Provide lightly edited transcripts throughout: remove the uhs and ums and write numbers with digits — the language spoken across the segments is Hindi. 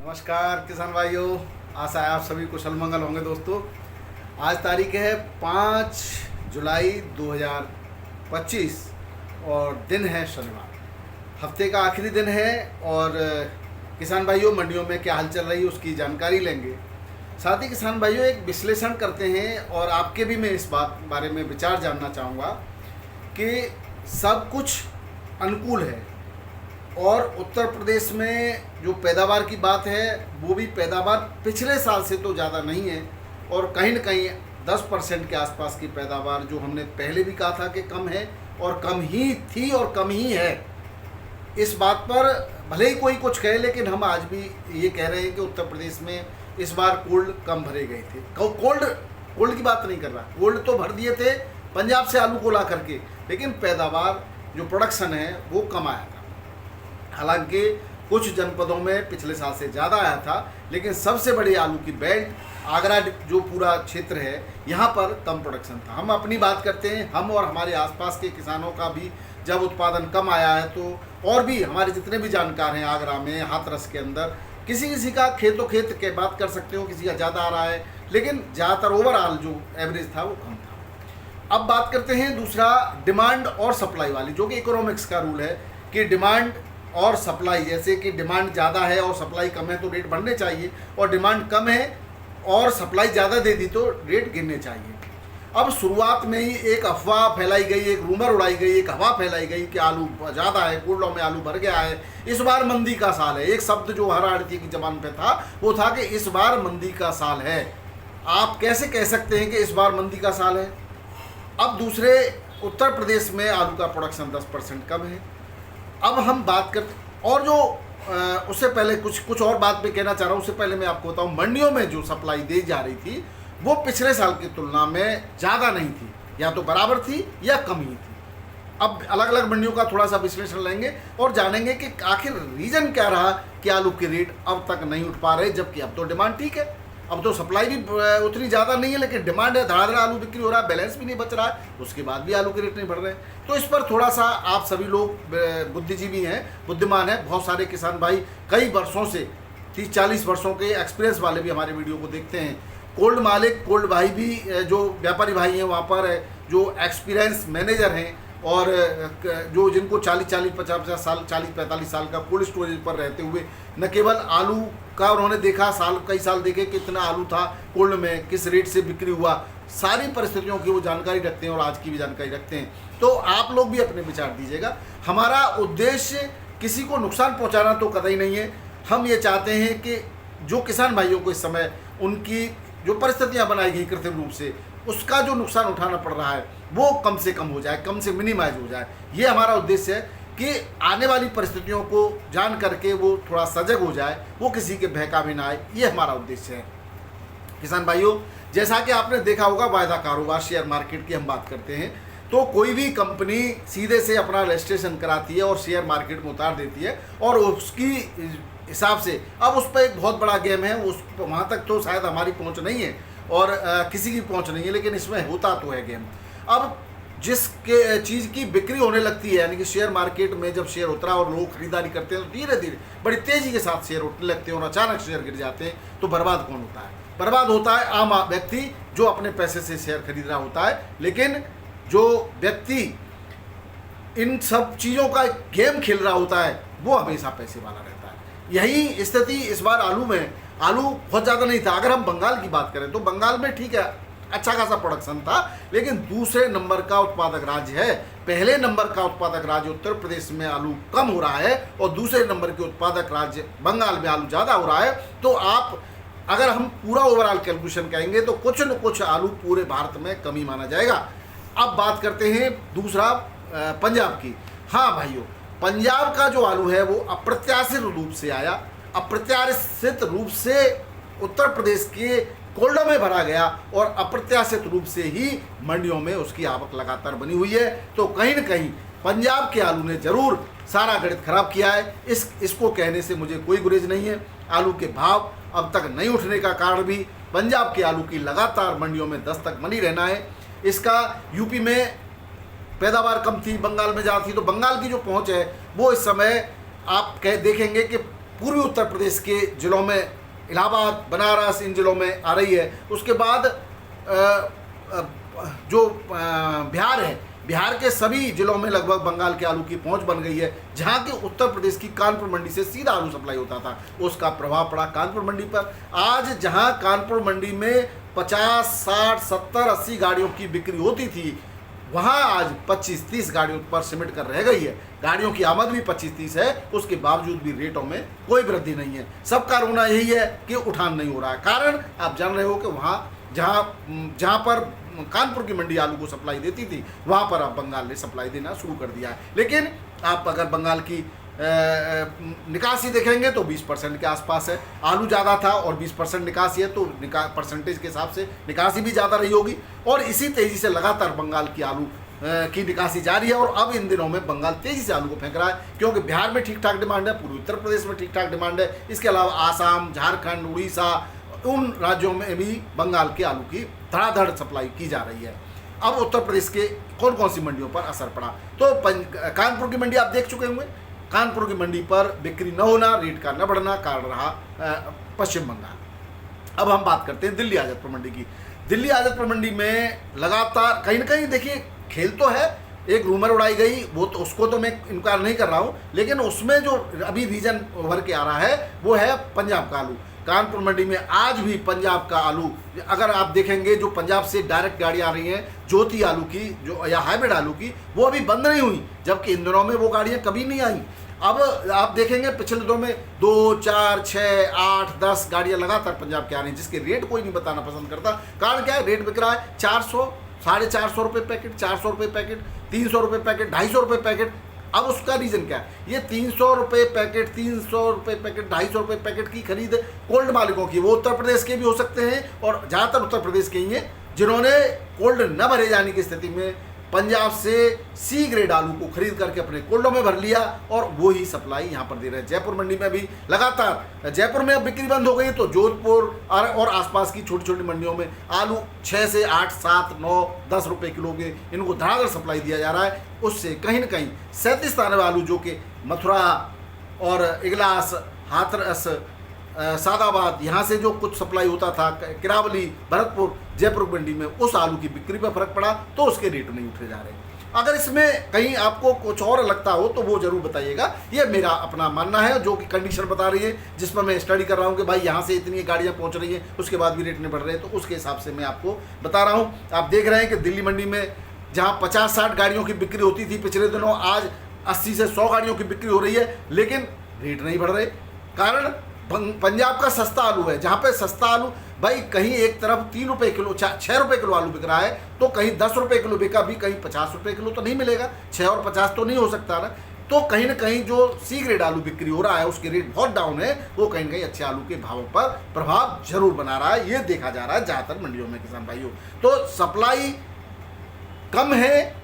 नमस्कार किसान भाइयों, आशा है आप सभी कुशल मंगल होंगे। दोस्तों, आज तारीख है 5 जुलाई 2025 और दिन है शनिवार। हफ्ते का आखिरी दिन है और किसान भाइयों मंडियों में क्या हाल चल रही है उसकी जानकारी लेंगे। साथ ही किसान भाइयों एक विश्लेषण करते हैं और आपके भी मैं इस बारे में विचार जानना चाहूँगा कि सब कुछ अनुकूल है और उत्तर प्रदेश में जो पैदावार की बात है वो भी पैदावार पिछले साल से तो ज़्यादा नहीं है और कहीं न कहीं 10% के आसपास की पैदावार जो हमने पहले भी कहा था कि कम है और कम ही थी और कम ही है। इस बात पर भले ही कोई कुछ कहे, लेकिन हम आज भी ये कह रहे हैं कि उत्तर प्रदेश में इस बार कोल्ड कम भरे गए थे। कोल्ड की बात नहीं कर रहा, कोल्ड तो भर दिए थे पंजाब से आलू को ला करके, लेकिन पैदावार जो प्रोडक्शन है वो कम आया था। हालांकि कुछ जनपदों में पिछले साल से ज़्यादा आया था, लेकिन सबसे बड़ी आलू की बेल्ट आगरा जो पूरा क्षेत्र है यहाँ पर कम प्रोडक्शन था। हम अपनी बात करते हैं, हम और हमारे आसपास के किसानों का भी जब उत्पादन कम आया है तो और भी हमारे जितने भी जानकार हैं आगरा में, हाथरस के अंदर, किसी का खेतों खेत के बात कर सकते हो, किसी का ज़्यादा आ रहा है, लेकिन ज़्यादातर ओवरऑल जो एवरेज था वो कम था। अब बात करते हैं दूसरा डिमांड और सप्लाई वाली, जो कि इकोनॉमिक्स का रूल है कि डिमांड और सप्लाई, जैसे कि डिमांड ज़्यादा है और सप्लाई कम है तो रेट बढ़ने चाहिए, और डिमांड कम है और सप्लाई ज़्यादा दे दी तो रेट गिरने चाहिए। अब शुरुआत में ही एक अफवाह फैलाई गई, एक रूमर उड़ाई गई, एक हवा फैलाई गई कि आलू ज़्यादा है, कोल्डों में आलू भर गया है, इस बार मंदी का साल है। एक शब्द जो हर आड़ती की जबान पे था वो था कि इस बार मंदी का साल है। आप कैसे कह सकते हैं कि इस बार मंदी का साल है? अब दूसरे, उत्तर प्रदेश में आलू का प्रोडक्शन 10% कम है। अब हम बात करते, और जो उससे पहले कुछ और बात मैं कहना चाह रहा हूँ। उससे पहले मैं आपको बताऊँ, मंडियों में जो सप्लाई दी जा रही थी वो पिछले साल की तुलना में ज़्यादा नहीं थी, या तो बराबर थी या कम ही थी। अब अलग अलग मंडियों का थोड़ा सा विश्लेषण लेंगे और जानेंगे कि आखिर रीज़न क्या रहा कि आलू के रेट अब तक नहीं उठ पा रहे, जबकि अब तो डिमांड ठीक है, अब तो सप्लाई भी उतनी ज़्यादा नहीं है, लेकिन डिमांड है, धड़ाधड़ आलू बिक्री हो रहा है, बैलेंस भी नहीं बच रहा है, उसके बाद भी आलू के रेट नहीं बढ़ रहे हैं। तो इस पर थोड़ा सा आप सभी लोग बुद्धिजीवी हैं, बुद्धिमान हैं, बहुत सारे किसान भाई कई वर्षों से 30-40 वर्षों के एक्सपीरियंस वाले भी हमारे वीडियो को देखते हैं। कोल्ड मालिक, कोल्ड भाई भी, जो व्यापारी भाई हैं वहाँ पर जो एक्सपीरियंस मैनेजर हैं और जो जिनको 40-40, 50-50 साल, 40-45 साल का कोल्ड स्टोरेज पर रहते हुए न केवल आलू का उन्होंने देखा, कई साल देखे कितना आलू था कोल्ड में, किस रेट से बिक्री हुआ, सारी परिस्थितियों की वो जानकारी रखते हैं और आज की भी जानकारी रखते हैं। तो आप लोग भी अपने विचार दीजिएगा। हमारा उद्देश्य किसी को नुकसान पहुंचाना तो कतई नहीं है। हम ये चाहते हैं कि जो किसान भाइयों को इस समय उनकी जो परिस्थितियां बनाई गई कृत्रिम रूप से, उसका जो नुकसान उठाना पड़ रहा है वो कम से कम हो जाए, कम से मिनिमाइज हो जाए। ये हमारा उद्देश्य है कि आने वाली परिस्थितियों को जान करके वो थोड़ा सजग हो जाए, वो किसी के बहका में ना आए, ये हमारा उद्देश्य है। किसान भाइयों, जैसा कि आपने देखा होगा, वायदा कारोबार शेयर मार्केट की हम बात करते हैं तो कोई भी कंपनी सीधे से अपना रजिस्ट्रेशन कराती है और शेयर मार्केट में उतार देती है और उसकी हिसाब से, अब उस पर एक बहुत बड़ा गेम है, उस वहाँ तक तो शायद हमारी पहुँच नहीं है और किसी की पहुँच नहीं है, लेकिन इसमें होता तो है गेम। अब जिसके चीज़ की बिक्री होने लगती है, यानी कि शेयर मार्केट में जब शेयर उतरा और लोग खरीदारी करते हैं तो धीरे धीरे बड़ी तेज़ी के साथ शेयर उठने लगते हैं और अचानक शेयर गिर जाते हैं, तो बर्बाद कौन होता है? बर्बाद होता है आम व्यक्ति जो अपने पैसे से शेयर खरीद रहा होता है। लेकिन जो व्यक्ति इन सब चीज़ों का गेम खेल रहा होता है वो हमेशा पैसे वाला रहता है। यही स्थिति इस बार आलू में, आलू बहुत ज़्यादा नहीं था। अगर हम बंगाल की बात करें तो बंगाल में ठीक है, अच्छा खासा प्रोडक्शन था, लेकिन दूसरे नंबर का उत्पादक राज्य है। पहले नंबर का उत्पादक राज्य उत्तर प्रदेश में आलू कम हो रहा है और दूसरे नंबर के उत्पादक राज्य बंगाल में आलू ज़्यादा हो रहा है। तो आप अगर हम पूरा ओवरऑल कैलकुलेशन कहेंगे तो कुछ न कुछ आलू पूरे भारत में कमी माना जाएगा। अब बात करते हैं दूसरा पंजाब की। हाँ भाइयों, पंजाब का जो आलू है वो अप्रत्याशित रूप से आया, अप्रत्याशित रूप से उत्तर प्रदेश के कोल्डों में भरा गया और अप्रत्याशित रूप से ही मंडियों में उसकी आवक लगातार बनी हुई है। तो कहीं न कहीं पंजाब के आलू ने जरूर सारा गणित खराब किया है। इसको कहने से मुझे कोई गुरेज नहीं है। आलू के भाव अब तक नहीं उठने का कारण भी पंजाब के आलू की लगातार मंडियों में दस्तक बनी रहना है। इसका यूपी में पैदावार कम थी, बंगाल में ज़्यादा थी, तो बंगाल की जो पहुंच है वो इस समय आप देखेंगे कि पूर्वी उत्तर प्रदेश के ज़िलों में, इलाहाबाद, बनारस, इन ज़िलों में आ रही है। उसके बाद जो बिहार है, बिहार के सभी ज़िलों में लगभग बंगाल के आलू की पहुंच बन गई है। जहां कि उत्तर प्रदेश की कानपुर मंडी से सीधा आलू सप्लाई होता था, उसका प्रभाव पड़ा कानपुर मंडी पर। आज जहां कानपुर मंडी में 50, 60, 70, 80 गाड़ियों की बिक्री होती थी, वहाँ आज 25-30 गाड़ियों पर सिमट कर रह गई है। गाड़ियों की आमद भी 25-30 है, उसके बावजूद भी रेटों में कोई वृद्धि नहीं है। सबका रोना यही है कि उठान नहीं हो रहा है। कारण आप जान रहे हो कि वहाँ जहाँ पर कानपुर की मंडी आलू को सप्लाई देती थी, वहाँ पर अब बंगाल ने सप्लाई देना शुरू कर दिया है। लेकिन आप अगर बंगाल की निकासी देखेंगे तो 20% के आसपास है। आलू ज़्यादा था और 20% निकासी है, तो परसेंटेज के हिसाब से निकासी भी ज़्यादा रही होगी। और इसी तेज़ी से लगातार बंगाल की आलू की निकासी जारी है। और अब इन दिनों में बंगाल तेज़ी से आलू को फेंक रहा है, क्योंकि बिहार में ठीक ठाक डिमांड है, पूर्वी उत्तर प्रदेश में ठीक ठाक डिमांड है। इसके अलावा आसाम, झारखंड, उड़ीसा, उन राज्यों में भी बंगाल के आलू की धड़ाधड़ सप्लाई की जा रही है। अब उत्तर प्रदेश के कौन कौन सी मंडियों पर असर पड़ा, तो कानपुर की मंडी आप देख चुके होंगे। कानपुर की मंडी पर बिक्री न होना, रेट का न बढ़ना कारण रहा पश्चिम बंगाल। अब हम बात करते हैं दिल्ली आज़ादपुर मंडी की। दिल्ली आज़ादपुर मंडी में लगातार कहीं ना कहीं देखिए खेल तो है, एक रूमर उड़ाई गई, वो तो उसको तो मैं इनकार नहीं कर रहा हूँ, लेकिन उसमें जो अभी रीजन उभर के आ रहा है वो है पंजाब का आलू। कानपुर मंडी में आज भी पंजाब का आलू, अगर आप देखेंगे जो पंजाब से डायरेक्ट गाड़ी आ रही हैं ज्योति आलू की जो या हाइब्रिड आलू की, वो अभी बंद नहीं हुई, जबकि इन दिनों में वो गाड़ियाँ कभी नहीं आई। अब आप देखेंगे पिछले दिनों में 2, 4, 6, 8, 10 गाड़ियाँ लगातार पंजाब के आ रही हैं, जिसके रेट कोई नहीं बताना पसंद करता। कारण क्या है, रेट बिक रहा है 400, 450 रुपये पैकेट, 400 रुपये पैकेट, 300 रुपये पैकेट, 250 रुपये पैकेट। अब उसका रीज़न क्या है, ये 300 रुपये पैकेट, 300 रुपये पैकेट, 250 रुपये पैकेट की खरीद कोल्ड मालिकों की, वो उत्तर प्रदेश के भी हो सकते हैं और ज़्यादातर उत्तर प्रदेश के ही हैं, जिन्होंने कोल्ड न भरे जाने की स्थिति में पंजाब से सी ग्रेड आलू को खरीद करके अपने कोल्डों में भर लिया और वो ही सप्लाई यहाँ पर दे रहे हैं। जयपुर मंडी में भी लगातार, जयपुर में अब बिक्री बंद हो गई, तो जोधपुर और आसपास की छोटी छोटी मंडियों में आलू 6 से 8, 7, 9, 10 रुपये किलो के इनको धड़ाधड़ सप्लाई दिया जा रहा है। उससे कहीं ना कहीं 37 ताने आलू जो कि मथुरा और इगलास, हाथरस, सादाबाद, यहाँ से जो कुछ सप्लाई होता था, किरावली, भरतपुर, जयपुर मंडी में, उस आलू की बिक्री पर फर्क पड़ा, तो उसके रेट नहीं उठे जा रहे। अगर इसमें कहीं आपको कुछ और लगता हो तो वो जरूर बताइएगा। ये मेरा अपना मानना है, जो कि कंडीशन बता रही है, जिस पर मैं स्टडी कर रहा हूँ कि भाई यहाँ से इतनी गाड़ियाँ पहुँच रही हैं, उसके बाद भी रेट नहीं बढ़ रहे हैं, तो उसके हिसाब से मैं आपको बता रहा हूँ। आप देख रहे हैं कि दिल्ली मंडी में जहाँ 50-60 गाड़ियों की बिक्री होती थी पिछले दिनों, आज 80 से 100 गाड़ियों की बिक्री हो रही है, लेकिन रेट नहीं बढ़ रहे। कारण पंजाब का सस्ता आलू है, जहाँ पे सस्ता आलू भाई कहीं एक तरफ 3 रुपये किलो, 6 रुपये किलो आलू बिक रहा है, तो कहीं 10 रुपये किलो बिका भी, कहीं 50 रुपये किलो तो नहीं मिलेगा, 6 और 50 तो नहीं हो सकता ना। तो कहीं ना कहीं जो सी ग्रेड आलू बिक्री हो रहा है उसके रेट बहुत डाउन है, वो कहीं ना कहीं अच्छे आलू के भावों पर प्रभाव जरूर बना रहा है, ये देखा जा रहा है ज़्यादातर मंडियों में किसान भाइयों। तो सप्लाई कम है,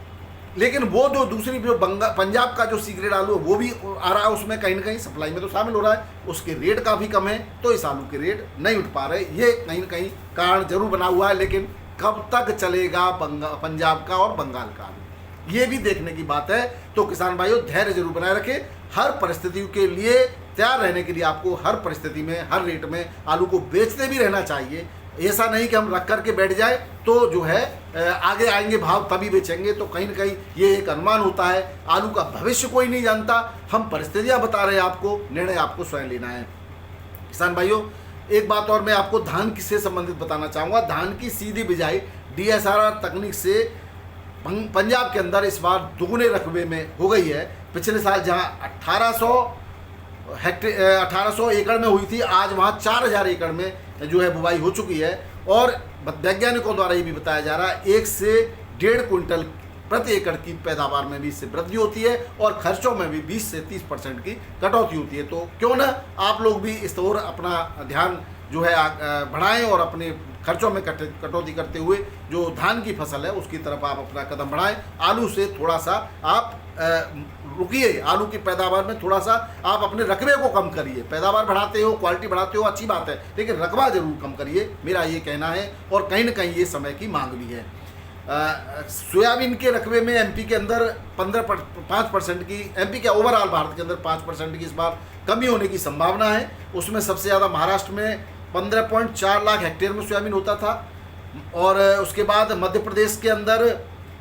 लेकिन वो जो दूसरी जो पंजाब का जो सी ग्रेड आलू है वो भी आ रहा है, उसमें कहीं ना कहीं सप्लाई में तो शामिल हो रहा है, उसके रेट काफ़ी कम है, तो इस आलू के रेट नहीं उठ पा रहे। ये कहीं ना कहीं कारण जरूर बना हुआ है, लेकिन कब तक चलेगा पंजाब का और बंगाल का आलू, ये भी देखने की बात है। तो किसान भाइयों धैर्य जरूर बनाए रखें, हर परिस्थितियों के लिए तैयार रहने के लिए आपको हर परिस्थिति में, हर रेट में आलू को बेचते भी रहना चाहिए। ऐसा नहीं कि हम रख करके बैठ जाए तो जो है आगे आएंगे भाव तभी बेचेंगे, तो कहीं ना कहीं ये एक अनुमान होता है। आलू का भविष्य कोई नहीं जानता, हम परिस्थितियां बता रहे हैं आपको, निर्णय आपको स्वयं लेना है। किसान भाइयों एक बात और मैं आपको धान से संबंधित बताना चाहूँगा। धान की सीधी बिजाई DSR तकनीक से पंजाब के अंदर इस बार दुगने रकबे में हो गई है। पिछले साल जहाँ 1800 एकड़ में हुई थी, आज वहाँ 4000 एकड़ में जो है बुवाई हो चुकी है। और वैज्ञानिकों द्वारा ये भी बताया जा रहा है 1 से 1.5 क्विंटल प्रति एकड़ की पैदावार में भी इससे वृद्धि होती है और खर्चों में भी 20 से 30% की कटौती होती है। तो क्यों ना आप लोग भी इस ओर अपना ध्यान जो है बढ़ाएं और अपने खर्चों में कटौती करते हुए जो धान की फसल है उसकी तरफ आप अपना कदम बढ़ाएं। आलू से थोड़ा सा आप रुकिए, आलू की पैदावार में थोड़ा सा आप अपने रकबे को कम करिए। पैदावार बढ़ाते हो, क्वालिटी बढ़ाते हो, अच्छी बात है, लेकिन रकबा जरूर कम करिए, मेरा ये कहना है। और कहीं ना कहीं ये समय की मांग भी है। सोयाबीन के रकबे में एमपी के अंदर 5% की, एमपी के ओवरऑल भारत के अंदर 5% की इस बार कमी होने की संभावना है। उसमें सबसे ज़्यादा महाराष्ट्र में 15.4 लाख हेक्टेयर में सोयाबीन होता था, और उसके बाद मध्य प्रदेश के अंदर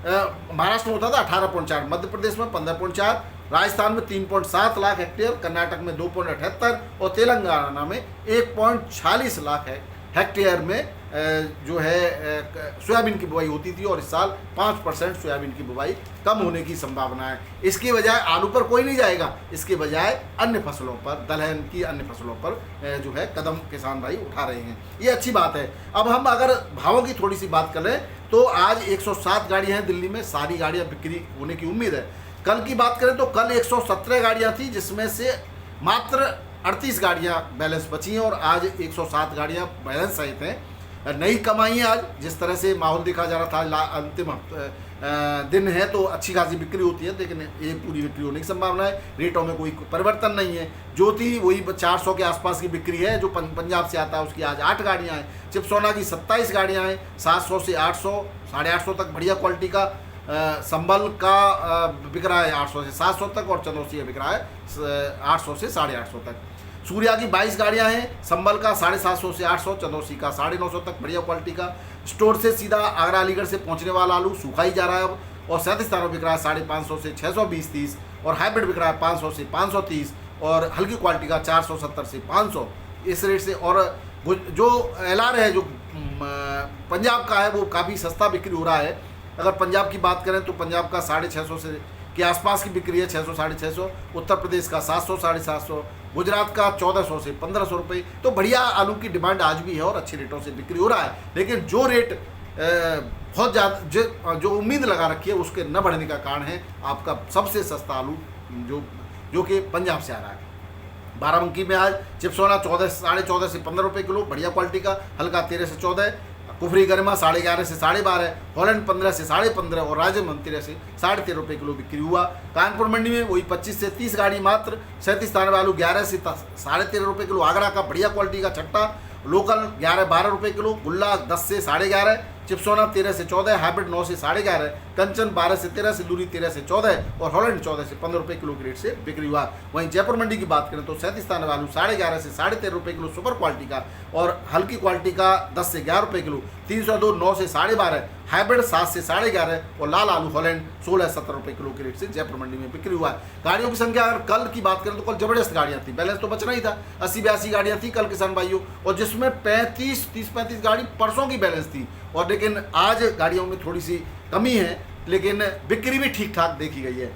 महाराष्ट्र में होता था 18.4, मध्य प्रदेश में 15.4, राजस्थान में 3.7 लाख हेक्टेयर, कर्नाटक में 2.78 और तेलंगाना में 1.46 लाख हेक्टेयर में जो है सोयाबीन की बुवाई होती थी, और इस साल 5% सोयाबीन की बुवाई कम होने की संभावना है। इसकी बजाय आलू पर कोई नहीं जाएगा, इसके बजाय अन्य फसलों पर, दलहन की अन्य फसलों पर जो है कदम किसान भाई उठा रहे हैं, ये अच्छी बात है। अब हम अगर भावों की थोड़ी सी बात करें तो आज 107 गाड़ियाँ हैं दिल्ली में, सारी गाड़ियाँ बिक्री होने की उम्मीद है। कल की बात करें तो कल 117 गाड़ियाँ थी, जिसमें से मात्र 38 गाड़ियाँ बैलेंस बची हैं, और आज 107 गाड़ियाँ बैलेंस सहित हैं। नई कमाई है आज, जिस तरह से माहौल देखा जा रहा था, अंतिम दिन है तो अच्छी खासी बिक्री होती है, लेकिन ये पूरी बिक्री होने की संभावना है। रेटों में कोई परिवर्तन नहीं है, जो थी वही 400 के आसपास की बिक्री है। जो पंजाब से आता है उसकी आज 8 गाड़ियाँ हैं, चिपसोना की 27 गाड़ियाँ हैं, 700 से 800, 850 तक बढ़िया क्वालिटी का संबल का बिक रहा है 800 से 700 तक, और चंदौसी बिक रहा है 800 से 850 तक। सूर्या की 22 गाड़ियां हैं, संबल का 750 से 800, चंदौसी का 950 तक बढ़िया क्वालिटी का। स्टोर से सीधा आगरा अलीगढ़ से पहुंचने वाला आलू सूखा ही जा रहा है अब, और 37 स्थानों बिक रहा है 550 से 620-30, और हाइब्रिड बिक रहा है 500 से 530, और हल्की क्वालिटी का 470 से 500 इस रेट से। और जो LR है जो पंजाब का है वो काफ़ी सस्ता बिक्री हो रहा है। अगर पंजाब की बात करें तो पंजाब का 650 से के आसपास की बिक्री है, 600 650, उत्तर प्रदेश का 700 750, गुजरात का 1400 से 1500 रुपये। तो बढ़िया आलू की डिमांड आज भी है और अच्छे रेटों से बिक्री हो रहा है, लेकिन जो रेट बहुत ज़्यादा जो उम्मीद लगा रखी है उसके न बढ़ने का कारण है आपका सबसे सस्ता आलू जो कि पंजाब से आ रहा है। बाराबंकी में आज चिपसोना 14.5 से 15 रुपये किलो बढ़िया क्वालिटी का, हल्का 13 से 14, कुफरी गरिमा 11.5 से 12.5, हॉलैंड 15 से 15.5 और राजमंद 13 से 13.5 रुपये किलो बिक्री हुआ। कानपुर मंडी में वही 25 से 30 गाड़ी मात्र, 37 स्थान आलू 11 से 13.5 रुपये किलो, आगरा का बढ़िया क्वालिटी का छट्टा लोकल 11-12 रुपये किलो, गुल्ला 10 से 11.5, चिपसोना 13 से 14, हाइब्रिड 9 से 11.5, कंचन 12 से 13, सिंदूरी 13 से 14 और हॉलैंड 14 से 15 रुपये किलो के रेट से बिक्री हुआ। वहीं जयपुर मंडी की बात करें तो 37 स्थान आलू 11.5 से 13.5 रुपये किलो सुपर क्वालिटी का, और हल्की क्वालिटी का 10 से 11 रुपये किलो, 302 9 से 12.5, हाइब्रिड 7 से 11.5 और लाल आलू हॉलैंड 16-17 रुपये किलो के रेट से जयपुर मंडी में बिक्री हुआ है। गाड़ियों की संख्या अगर कल की बात करें तो कल जबरदस्त गाड़ियाँ थी, बैलेंस तो बचना ही था, 80-82 गाड़ियाँ थी कल किसान भाइयों, और जिसमें 30-35 गाड़ी परसों की बैलेंस थी। और लेकिन आज गाड़ियों में थोड़ी सी कमी है, लेकिन बिक्री भी ठीक ठाक देखी गई है।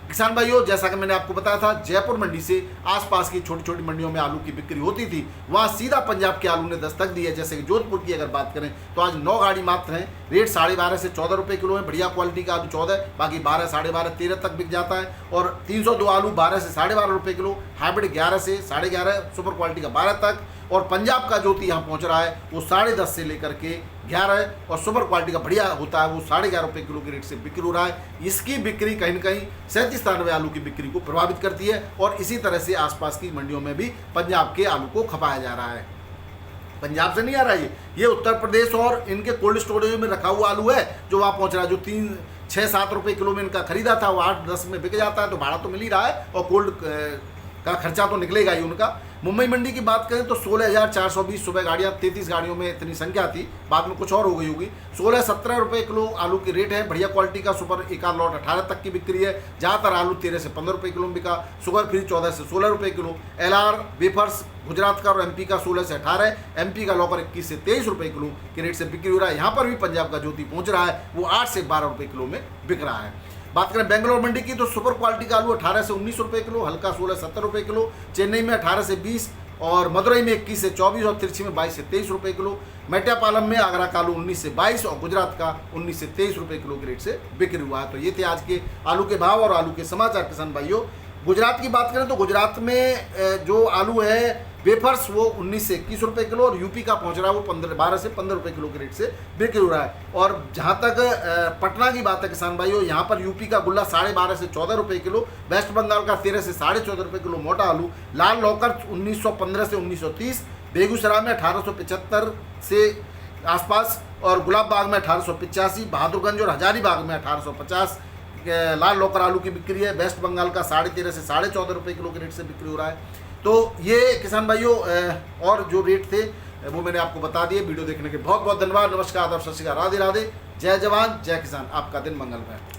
किसान भाइयों, जैसा कि मैंने आपको बताया था, जयपुर मंडी से आसपास की छोटी छोटी मंडियों में आलू की बिक्री होती थी, वहाँ सीधा पंजाब के आलू ने दस्तक दी है। जैसे कि जोधपुर की अगर बात करें तो आज 9 गाड़ी मात्र हैं, रेट 12.5 से 14 रुपये किलो है, बढ़िया क्वालिटी का आलू 14, बाकी 12, 12.5, 13 तक बिक जाता है। और 302 आलू 12 से 12.5 रुपये किलो, हाइब्रिड 11 से 11.5, सुपर क्वालिटी का 12 तक, और पंजाब का ज्योति यहाँ पहुँच रहा है वो 10.5 से लेकर के 11, और सुपर क्वालिटी का बढ़िया होता है वो 11.5 रुपये किलो के रेट से बिक्री हो रहा है। इसकी बिक्री कहीं न कहीं 37 आलू की बिक्री को प्रभावित करती है, और इसी तरह से आसपास की मंडियों में भी पंजाब के आलू को खपाया जा रहा है। पंजाब से नहीं आ रहा है ये उत्तर प्रदेश और इनके कोल्ड स्टोरेज में रखा हुआ आलू है जो वहाँ पहुँच रहा है। जो 3-6-7 रुपये किलो में इनका खरीदा था वो 8-10 में बिक जाता है, तो भाड़ा तो मिल ही रहा है और कोल्ड का खर्चा तो निकलेगा ही उनका। मुंबई मंडी की बात करें तो 16,420 सुबह गाड़ियाँ, 33 गाड़ियों में इतनी संख्या थी, बाद में कुछ और हो गई होगी। 16-17 रुपये किलो आलू की रेट है, बढ़िया क्वालिटी का सुपर एक आध लॉट 18 तक की बिक्री है। ज़्यादातर आलू 13 से 15 रुपये किलो में बिका, शुगर फ्री 14 से 16 रुपये किलो। LR वेफर्स गुजरात का और MP का 16 से 18, MP का लॉकर 21 से 23 रुपये किलो के रेट से बिक्री हो रहा है। यहाँ पर भी पंजाब का ज्योति पहुँच रहा है, वो 8 से 12 रुपये किलो में बिक रहा है। बात करें बेंगलोर मंडी की तो सुपर क्वालिटी का आलू 18 से 19 रुपये किलो, हल्का 16-17 रुपये किलो, चेन्नई में 18 से 20 और मदुरई में 21 से 24 और तिरछी में 22 से 23 रुपये किलो। मेट्टापालम में आगरा का आलू 19 से 22 और गुजरात का 19 से 23 रुपये किलो के रेट से बिक्री हुआ है। तो ये थे आज के आलू के भाव और आलू के समाचार किसान भाइयों। गुजरात की बात करें तो गुजरात में जो आलू है वेफर्स वो 19 से 21 रुपये किलो, और यूपी का पहुंच रहा है वो 12 से 15 रुपये किलो के रेट से बिक्री हो रहा है। और जहां तक पटना की बात है किसान भाइयों, यहां पर यूपी का गुल्ला 12.5 से 14 रुपये किलो, वेस्ट बंगाल का 13 से 14.5 रुपये किलो मोटा आलू, लाल लौकर 1915 से 1930, बेगूसराय में 1875 से आसपास और गुलाब बाग में 1885, बहादुरगंज और हजारीबाग में 1850 लाल लौकर आलू की बिक्री है। वेस्ट बंगाल का 13.5 से 14.5 रुपये किलो के रेट से बिक्री हो रहा है। तो ये किसान भाइयों और जो रेट थे वो मैंने आपको बता दिए। वीडियो देखने के बहुत बहुत धन्यवाद। नमस्कार, आदाब, सत श्री अकाल, राधे राधे, जय जवान जय किसान। आपका दिन मंगलमय।